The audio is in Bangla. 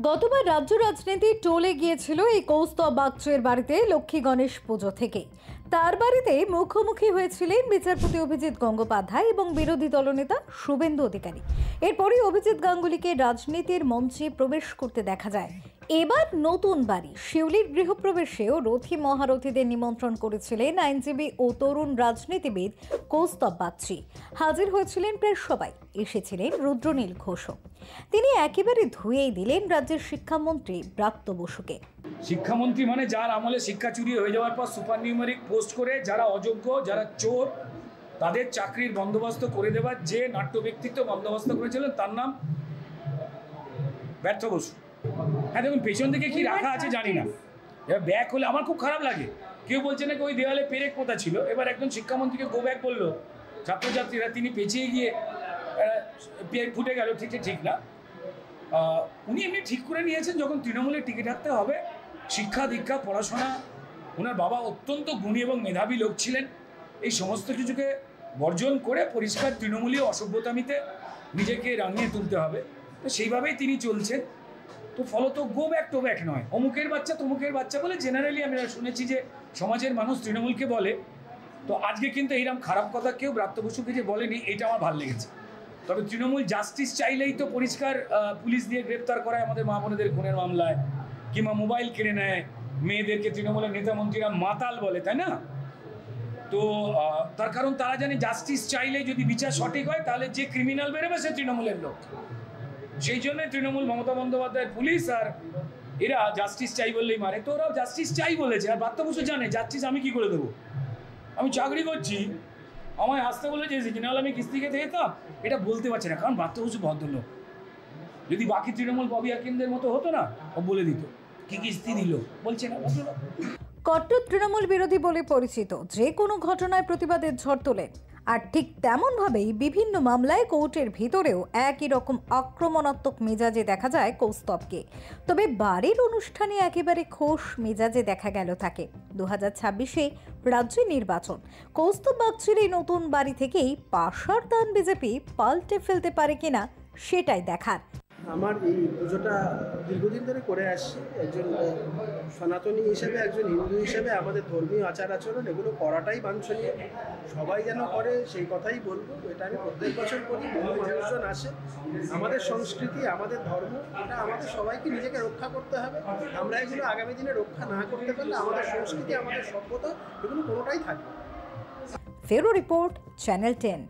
গতবার রাজ্য রাজনীতি টলে গিয়েছিল এই কৌস্তব বাগচির বাড়িতে লক্ষ্মী গণেশ পুজো থেকে। তার বাড়িতে মুখোমুখি হয়েছিলেন বিচারপতি অভিজিৎ গঙ্গোপাধ্যায় এবং বিরোধী দলনেতা শুভেন্দু অধিকারী। এরপরই অভিজিৎ গাঙ্গুলিকে রাজনীতির মঞ্চে প্রবেশ করতে দেখা যায়। এবার নতুন বাড়ি শিউলির গৃহপ্রবেশেও রথী মহারথীদের নিমন্ত্রণ করেছিলেন আইনজীবী ও তরুণ রাজনীতিবিদ কৌস্তব বাগচি। হাজির হয়েছিলেন প্রায় সবাই, এসেছিলেন রুদ্রনীল ঘোষও। তিনি একেবারে ধুয়েই দিলেন রাজ্যের শিক্ষামন্ত্রী ব্রাত্য বসুকে। শিক্ষামন্ত্রী মানে যার আমলে শিক্ষা চুরি হয়ে যাওয়ার পর সুপার নিউমেরিক পোস্ট করে যারা অযোগ্য, যারা চোর, তাদের চাকরির বন্দোবস্ত করে দেওয়ার যে নাট্য ব্যক্তিত্ব বন্দোবস্ত করেছিলেন তার নাম ব্রাত্য বসু। হ্যাঁ, দেখুন পেছন থেকে কি রাখা আছে জানি না, এবার ব্যাগ হলে আমার খুব খারাপ লাগে। কেউ বলছে নাকি ওই দেওয়ালে পেরেক পোতা ছিল, এবার একজন শিক্ষামন্ত্রীকে গো ব্যাগ বললো ছাত্রছাত্রীরা, তিনি পেঁচিয়ে গিয়ে ফুটে গেল, ঠিক না। উনি এমনি ঠিক করে নিয়েছেন যখন তৃণমূলে টিকে থাকতে হবে, শিক্ষা দীক্ষা পড়াশোনা, ওনার বাবা অত্যন্ত গুণী এবং মেধাবী লোক ছিলেন, এই সমস্ত কিছুকে বর্জন করে পরিষ্কার তৃণমূলীয় অসভ্যতামিতে নিজেকে রাঙিয়ে তুলতে হবে, তো সেইভাবেই তিনি চলছেন। তো ফলত গো ব্যাক টো ব্যাক নয়, অমুকের বাচ্চা তমুকের বাচ্চা বলে জেনারেলি আমরা শুনেছি যে সমাজের মানুষ তৃণমূলকে বলে। তো আজকে কিন্তু এইরকম খারাপ কথা কেউ ব্রাত্য বসুকে যে বলেনি, এটা আমার ভালো লেগেছে। তবে তৃণমূল জাস্টিস চাইলেই তো পরিষ্কার পুলিশ দিয়ে গ্রেপ্তার করায় আমাদের মা বোনেদের খুনের মামলায়, কিংবা মোবাইল কিনে নেয়, মেয়েদেরকে তৃণমূলের নেতা মন্ত্রীরা মাতাল বলে, তাই না? তো তার কারণ তারা জানে জাস্টিস চাইলে যদি বিচার সঠিক হয় তাহলে যে ক্রিমিনাল বেরোবে সে তৃণমূলের লোক। সেই জন্যই তৃণমূল মমতা বন্দ্যোপাধ্যায়ের পুলিশ আর এরা জাস্টিস চাই বললেই মারে। তো ওরাও জাস্টিস চাই বলেছে, আর ব্রাত্য বসু জানে জাস্টিস আমি কি করে দেবো, আমি চাকরি করছি, আমায় আসতে বলে চেয়েছি, নাহলে আমি কিস্তি খেতে যেতাম, এটা বলতে পারছে না, কারণ ব্রাত্য বসু ভদ্রলোক। যদি বাকি তৃণমূল ববি হাকিমদের মতো হতো না, ও বলে দিত কি কিস্তি দিল, বলছে না ভদ্রলোক। কট্টর তৃণমূল বিরোধী বলে পরিচিত, যে কোনো ঘটনায় প্রতিবাদের ঝড় তোলেন। আর ঠিক তেমনভাবেই বিভিন্ন মামলায় কোর্টের ভিতরেও একই রকম আক্রমণাত্মক মেজাজে দেখা যায় কৌস্তবকে। তবে বাড়ির অনুষ্ঠানে একেবারে খোশ মেজাজে দেখা গেল তাকে। 2026-এ রাজ্যে নির্বাচন, কৌস্তব বাগচির এই নতুন বাড়ি থেকেই পাশার দান বিজেপি পাল্টে ফেলতে পারে কিনা সেটাই দেখার। আমার এই পুজোটা দীর্ঘদিন ধরে করে আসছি। একজন সনাতনী হিসেবে, একজন হিন্দু হিসেবে আমাদের ধর্মীয় আচার আচরণ এগুলো করাটাই বাঞ্ছনীয়, সবাই যেন করে সেই কথাই বলবো। এটা আমি প্রত্যেক বছর করি, বহু মানুষজন আসে। আমাদের সংস্কৃতি, আমাদের ধর্ম, এটা আমাদের সবাইকে নিজেকে রক্ষা করতে হবে। আমরা এগুলো আগামী দিনে রক্ষা না করতে পারলে আমাদের সংস্কৃতি, আমাদের সভ্যতা এগুলো কোনোটাই থাকবে। ফেরো রিপোর্ট, চ্যানেল 10।